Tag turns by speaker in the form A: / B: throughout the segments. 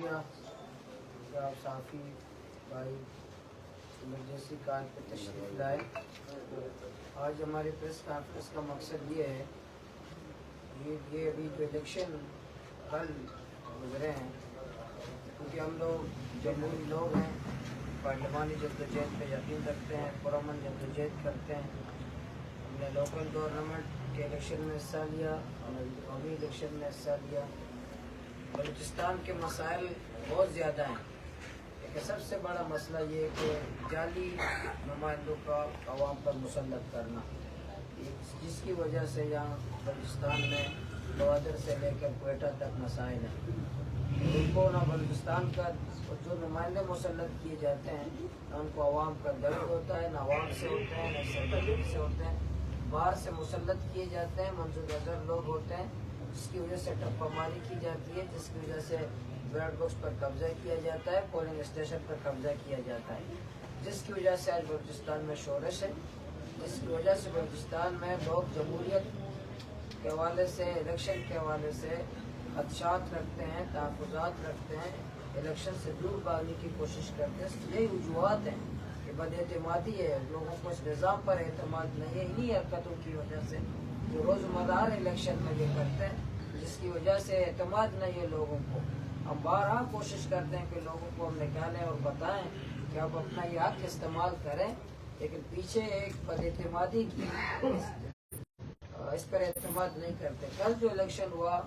A: شکریہ کہ آپ صحافی بھائی ایمرجنسی کال پہ تشریف لائے۔ آج ہماری پریس کانفرنس کا مقصد یہ ہے، یہ ابھی جو الیکشن کل گزرے ہیں، کیونکہ ہم لوگ جمہوری لوگ ہیں، پارلیمانی جدوجہد پہ یقین رکھتے ہیں، پرامن جدوجہد کرتے ہیں۔ ہم نے لوکل گورنمنٹ کے الیکشن میں حصہ لیا، ہم نے قومی الیکشن میں حصہ لیا۔ بلوچستان کے مسائل بہت زیادہ ہیں، لیکن سب سے بڑا مسئلہ یہ ہے کہ جعلی نمائندوں کا عوام پر مسلط کرنا، جس کی وجہ سے یہاں بلوچستان میں گوادر سے لے کر کوئٹہ تک مسائل ہیں۔ ان کو نہ بلوچستان کا جو نمائندے مسلط کیے جاتے ہیں، نہ ان کو عوام کا درد ہوتا ہے، نہ عوام سے ہوتے ہیں، نہ سرکاری سے ہوتے ہیں، باہر سے مسلط کیے جاتے ہیں، منظور نظر لوگ ہوتے ہیں، جس کی وجہ سے ٹپا ماری کی جاتی ہے، جس کی وجہ سے بیلٹ باکس پر قبضہ کیا جاتا ہے، پولنگ اسٹیشن پر قبضہ کیا جاتا ہے، جس کی وجہ سے آج بلوچستان میں شورش ہے، جس کی وجہ سے بلوچستان میں لوگ جمہوریت کے حوالے سے، الیکشن کے حوالے سے خدشات رکھتے ہیں، تحفظات رکھتے ہیں، الیکشن سے دور بھاگنے کی کوشش کرتے ہیں۔ یہی وجوہات ہیں کہ بد اعتمادی ہے، لوگوں کو اس نظام پر اعتماد نہیں ہے، انہی حرکتوں کی وجہ سے جو روزمرہ الیکشن میں یہ کرتے ہیں، جس کی وجہ سے اعتماد نہیں ہے لوگوں کو۔ ہم بارہا کوشش کرتے ہیں کہ لوگوں کو ہم نکالیں اور بتائیں کہ آپ اپنا یہ حق استعمال کریں، لیکن پیچھے ایک بد اعتمادی کی اس پر اعتماد نہیں کرتے۔ کل جو الیکشن ہوا،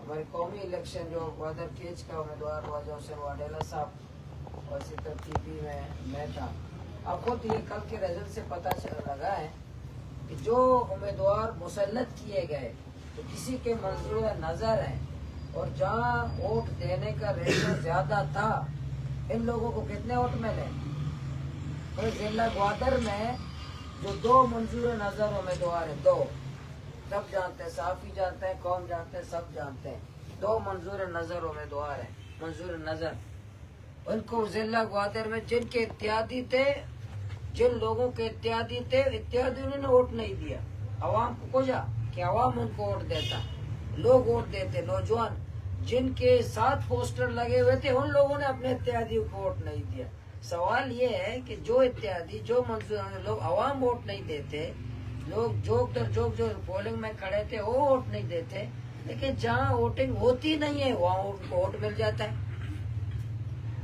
A: ہمارے قومی الیکشن جو گوادر کیچ کا امیدوار خواجہ حسین واڈیلا صاحب اور اسی ترتیبی میں تھا، اب خود یہ کل کے رزلٹ سے پتہ لگا ہے کہ جو امیدوار مسلط کیے گئے تو کسی کے منظور نظر ہیں، اور جہاں ووٹ دینے کا ریشو زیادہ تھا، ان لوگوں کو کتنے ووٹ ملے؟ ضلع گوادر میں جو 2 منظور نظر امیدوار ہیں، 2 سب جانتے ہیں، صحافی جانتے ہیں، قوم جانتے ہیں، سب جانتے ہیں، 2 منظور نظر امیدوار ہیں، منظور نظر۔ ان کو ضلع گوادر میں جن کے اتحادی تھے، جن لوگوں کے اتحادی تھے، اتحادی انہوں نے ووٹ نہیں دیا عوام کو، کجا کہ عوام ان کو ووٹ دیتا، لوگ ووٹ دیتے، نوجوان جن کے ساتھ پوسٹر لگے ہوئے تھے، ان لوگوں نے اپنے اتحادیوں کو ووٹ نہیں دیا۔ سوال یہ ہے کہ جو اتحادی، جو منظور لوگ عوام ووٹ نہیں دیتے، لوگ جوک در جوک جو پولنگ میں کھڑے تھے وہ ووٹ نہیں دیتے، لیکن جہاں ووٹنگ ہوتی نہیں ہے وہاں ان کو ووٹ مل جاتا ہے،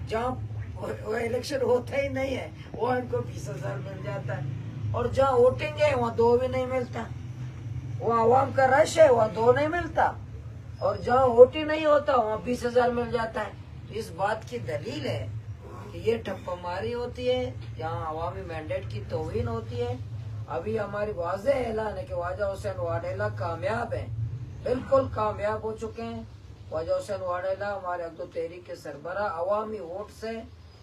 A: جہاں وہ الیکشن ہوتا ہی نہیں ہے وہاں ان کو 20,000 مل جاتا ہے، اور جہاں ووٹنگ ہے وہاں 2 بھی نہیں ملتا، وہاں عوام کا رش ہے وہاں 2 نہیں ملتا، اور جہاں ووٹ ہی نہیں ہوتا وہاں 20,000 مل جاتا ہے۔ تو اس بات کی دلیل ہے کہ یہ ٹھپا ماری ہوتی ہے، یہاں عوامی مینڈیٹ کی توہین ہوتی ہے۔ ابھی ہماری واضح اعلان ہے کہ خواجہ حسین واڈیلا کامیاب ہیں، بالکل کامیاب ہو چکے ہیں۔ خواجہ حسین واڈیلا ہمارے عقد و تحریک کے سربراہ، عوامی ووٹ سے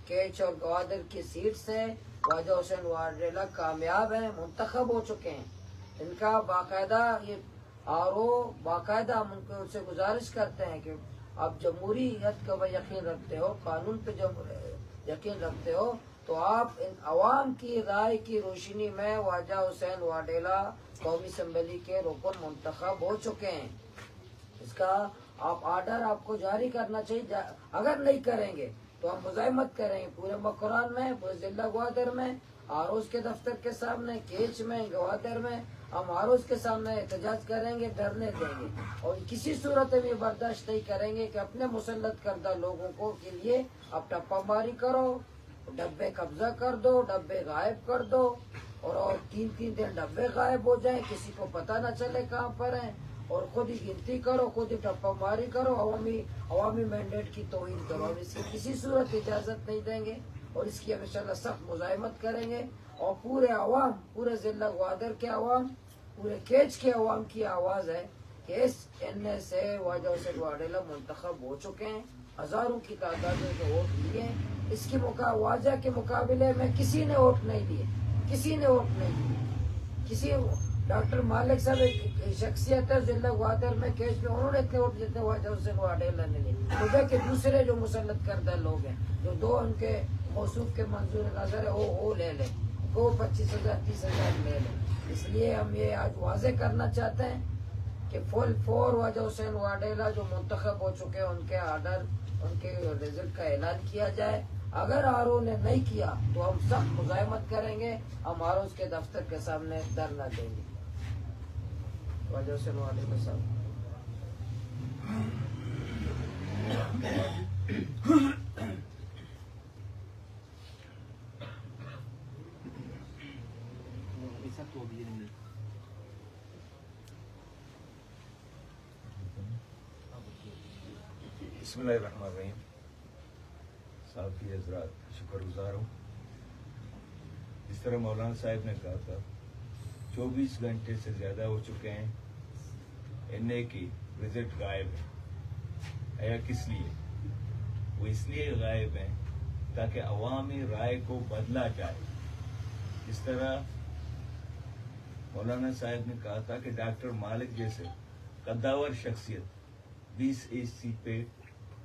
A: کیچ اور گوادر کی سیٹ سے خواجہ حسین واڈیلا کامیاب ہیں، منتخب ہو چکے ہیں۔ ان کا باقاعدہ باقاعدہ ہم ان سے گزارش کرتے ہیں کہ آپ جمہوریت کا یقین رکھتے ہو، قانون پہ جب یقین رکھتے ہو، تو آپ ان عوام کی رائے کی روشنی میں خواجہ حسین واڈیلا قومی اسمبلی کے رکن منتخب ہو چکے ہیں۔ اس کا آپ آرڈر آپ کو جاری کرنا چاہیے، اگر نہیں کریں گے تو ہم مزاحمت کریں گے پورے مکران میں، پورے ضلع گوادر میں، آروز کے دفتر کے سامنے، کیچ میں، گوادر میں ہم آروز کے سامنے احتجاج کریں گے، دھرنے دیں گے، اور کسی صورت میں برداشت نہیں کریں گے کہ اپنے مسلط کردہ لوگوں کو کے لیے اب ٹپا ماری کرو، ڈبے قبضہ کر دو، ڈبے غائب کر دو، اور 3 دن ڈبے غائب ہو جائیں، کسی کو پتہ نہ چلے کہاں پر ہیں، اور خود ہی گنتی کرو، خود ہی ٹپا ماری کرو، عوامی مینڈیٹ کی توہین کرو۔ ہم اس کی کسی صورت اجازت نہیں دیں گے، اور اس کی ہم انشاءاللہ سخت مزاحمت کریں گے، اور پورے عوام، پورے ضلع گوادر کے عوام، پورے کیچ کے عوام کی آواز ہے کہ اس NA سے خواجہ حسین واڈیلا منتخب ہو چکے ہیں، ہزاروں کی تعداد میں جو ووٹ لیے، اس کی واجہ کے مقابلے میں کسی نے ووٹ نہیں دیے، کسی نے ووٹ نہیں دیے۔ ڈاکٹر مالک صاحب ایک شخصیت ہے ضلع گوادر میں کیش میں، انہوں نے اتنے ووٹ جتنے خواجہ حسین واڈیلا نے لیے، مجھے کہ دوسرے جو مسلط کردہ لوگ ہیں، جو 2 ان کے موصوف کے منظور نظر ہے، وہ لے لیں، وہ 25,000 30,000 لے لیں۔ اس لیے ہم یہ آج واضح کرنا چاہتے ہیں کہ فل 4 خواجہ حسین واڈیلا جو منتخب ہو چکے ہیں، ان کے آرڈر उनके रिजल्ट का ऐलान किया जाए। अगर आरओ ने नहीं किया तो हम सख्त मुज़ाहमत करेंगे, हम आरओ के दफ्तर के सामने धरना देंगे। वजह से वालेकुम सलाम।
B: बिस्मिल्लाहिर्रहमानिर्रहीम। साफ़ी हज़रात, शुक्रगुज़ार हूँ। जिस तरह मौलाना साहब ने कहा था 24 घंटे से ज़्यादा हो चुके हैं, एनए की रिजल्ट गायब है। या किस लिए? वो इसलिए गायब है ताकि अवामी राय को बदला जाए। जिस तरह मौलाना साहब ने कहा था कि डॉक्टर मालिक जैसे कद्दावर शख्सियत 20 सीट पे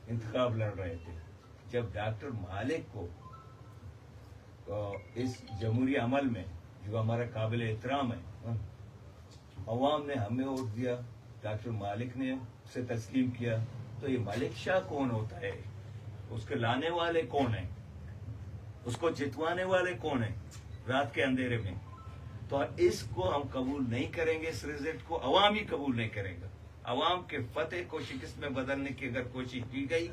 B: इंतखाब लड़ रहे थे, जब डॉक्टर मालिक को इस जमहूरी अमल में जो हमारा काबिल एहतराम है, अवाम ने हमें वोट दिया, डॉक्टर मालिक ने उसे तस्लीम किया, तो ये मलिक शाह कौन होता है? उसके लाने वाले कौन है? उसको जितवाने वाले कौन है रात के अंधेरे में? तो इसको हम कबूल नहीं करेंगे, इस रिजल्ट को अवाम ही कबूल नहीं करेगा। अवाम के फतेह को शिकस्त में बदलने की अगर कोशिश की गई,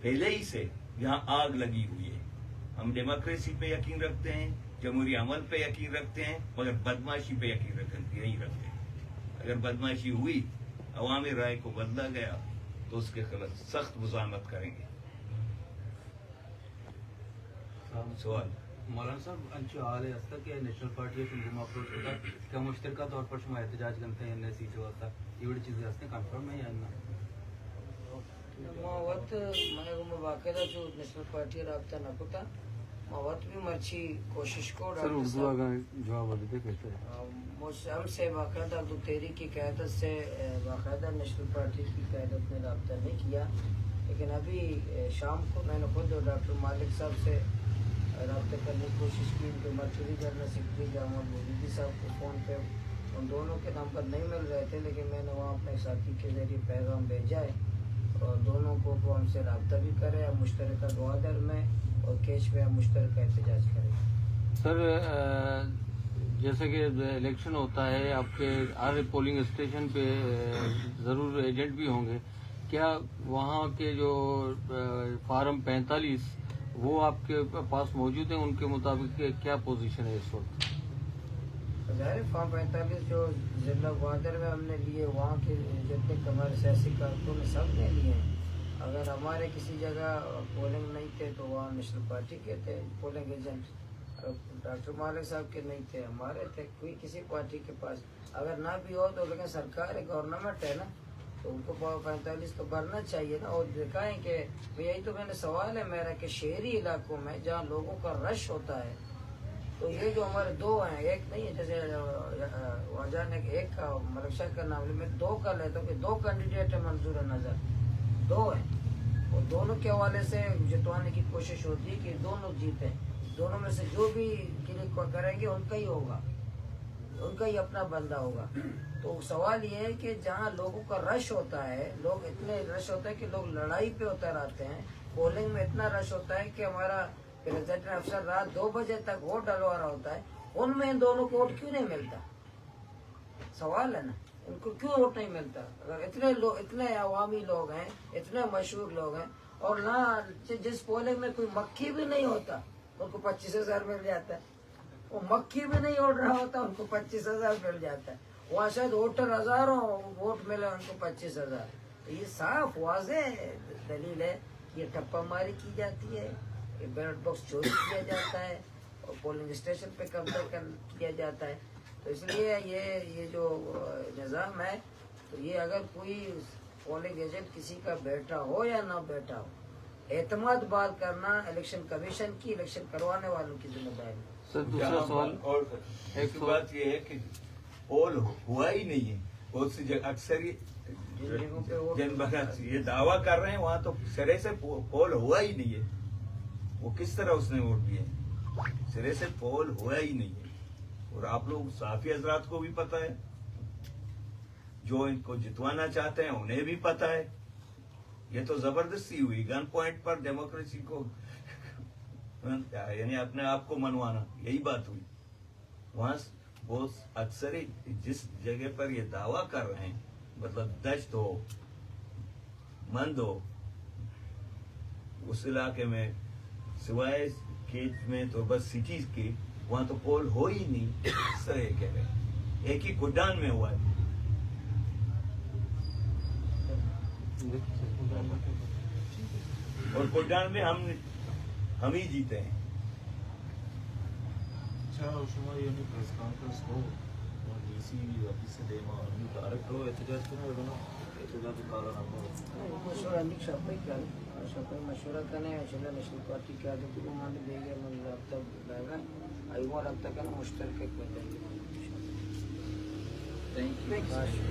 B: पहले ही से यहाँ आग लगी हुई है। हम डेमोक्रेसी पे यकीन रखते हैं, जमहूरी अमल पे यकीन रखते हैं, मगर बदमाशी पे यकीन नहीं रखते। अगर बदमाशी हुई, अवामी राय को बदला गया, तो उसके खिलाफ सख्त मुज़ाहमत करेंगे। सवाल
C: मौलाना साहब अंशु आले हस्ता के नेशनल पार्टी शुमा अप्रोच होता क्या मुश्तरका तौर पर शुमा एहतजाज करते हैं एन सीट होता ये बड़ी चीज़ें हस्ते कंफर्म है या ना?
A: मावत मैं बाकायदा जो नेशनल पार्टी रबता न कोता मावत भी मर्ची कोशिश को
C: सर उर्दू अगर जवाब देते कैसे
A: हम से बाकायदा अब्दु तेरी की क़यादत से बाकायदा नेशनल पार्टी की क़यादत ने रब्ता नहीं किया, लेकिन अभी शाम को मैंने खुद डॉक्टर मालिक साहब से रब्ता करने की कोशिश की। उनके मर्कज़ी जनरल सेक्रेटरी जामा मोदी साहब को फ़ोन पे उन दोनों के नंबर नहीं मिल रहे थे, लेकिन मैंने वहाँ अपने साथी के ज़रिए पैगाम भेजा है और दोनों को वो हमसे रब्ता भी करे, अब मुश्तरका दुआदर में और केश में मुश्तरका एहतजाज करें।
C: सर जैसे कि इलेक्शन होता है, आपके हर पोलिंग स्टेशन पे ज़रूर एजेंट भी होंगे, क्या वहाँ के जो फार्म 45 वो आपके पास मौजूद है? उनके मुताबिक क्या पोजीशन है इस वक्त?
A: फॉर्म 45 जो जिला ग्वादर में हमने लिए, वहाँ के जितने हमारे सियासी कारकुन सब ने लिए हैं। अगर हमारे किसी जगह पोलिंग नहीं थे तो वहाँ नेशनल पार्टी के थे पोलिंग एजेंट, डॉक्टर मालिक साहब के नहीं थे, हमारे थे। कोई किसी पार्टी के पास अगर ना भी हो तो, लेकिन सरकार है, गवर्नमेंट है ना, तो उनको 45 तो भरना चाहिए ना। और दिखाएं कि यही तो मैंने सवाल है मेरा कि शहरी इलाकों में जहाँ लोगों का रश होता है, तो ये जो हमारे दो हैं, एक नहीं है, जैसे वजह ने एक का मलक शाह का नाम ले, मैं दो का लेता हूँ कि दो कैंडिडेट है मंजूर नजर, दो हैं, और दोनों के हवाले से जितवाने की कोशिश होती है कि दोनों जीते। दोनों में से जो भी क्लिक करेंगे उनका ही होगा, उनका ही अपना बंदा होगा। तो सवाल ये है कि जहाँ लोगों का रश होता है, लोग इतने रश होता है कि लोग लड़ाई पे उतर आते हैं, पोलिंग में इतना रश होता है कि हमारा प्रेसिडेंट अफसर रात 2 बजे तक वोट डलवा रहा होता है, उनमें इन दोनों को वोट क्यों नहीं मिलता? सवाल है ना, उनको क्यों वोट नहीं मिलता? अगर इतने लोग, इतने अवामी लोग हैं, इतने मशहूर लोग हैं, और ना जिस पोलिंग में कोई मक्खी भी नहीं होता उनको 25,000 मिल जाता है, वो मक्खी भी नहीं उड़ रहा होता उनको 25,000 मिल जाता है। वहाँ शायद वोटर हजारों वोट मिले उनको 25,000। तो ये साफ वाज़े दलील है कि ये ठप्पा मारी की जाती है, ये बैलेट बॉक्स चोरी किया जाता है और पोलिंग स्टेशन पे कब्जा किया जाता है। तो इसलिए ये जो निज़ाम है, तो ये अगर कोई पोलिंग एजेंट किसी का बैठा हो या ना बैठा हो, एतमाद बात करना इलेक्शन कमीशन की, इलेक्शन करवाने वालों की जिम्मेदारी।
C: सर दूसरा सवाल
B: और एक बात ये है कि पोल हुआ ही नहीं है। बहुत सी जगह अक्सर ये दावा कर रहे हैं, वहाँ तो सिरे से पोल हुआ ही नहीं है। वो किस तरह उसने वोट दिए? सिरे से पोल हुआ ही नहीं है। और आप लोग साफी हजरात को भी पता है, जो इनको जितवाना चाहते हैं उन्हें भी पता है ये तो जबरदस्ती हुई, गन पॉइंट पर डेमोक्रेसी को यानी अपने आप को मनवाना, यही बात हुई। वहां वो अक्सर ही जिस जगह पर ये दावा कर रहे हैं, मतलब दश्त हो, मंद हो, उस इलाके में सिवाय केज में तो बस सिटीज के, वहां तो पोल हो ही नहीं। इस तरह कह रहे, एक ही गुड्डान में हुआ है। और गुड्डान में हम ही जीते हैं।
D: 수마이 형이 프레스 컨퍼런스 고 DC ऑफिस डायरेक्ट हो एहतजाज करना होगा ना, एहतजाज का कारण हम
A: मशवरा नहीं शपई कर शपई मशवरा करने चला नेशनल पार्टी के आदमी को मान दे गए मन रब्ता बैगा आई वो रब्ता का मुश्तरक एक बदल।
D: Thank you.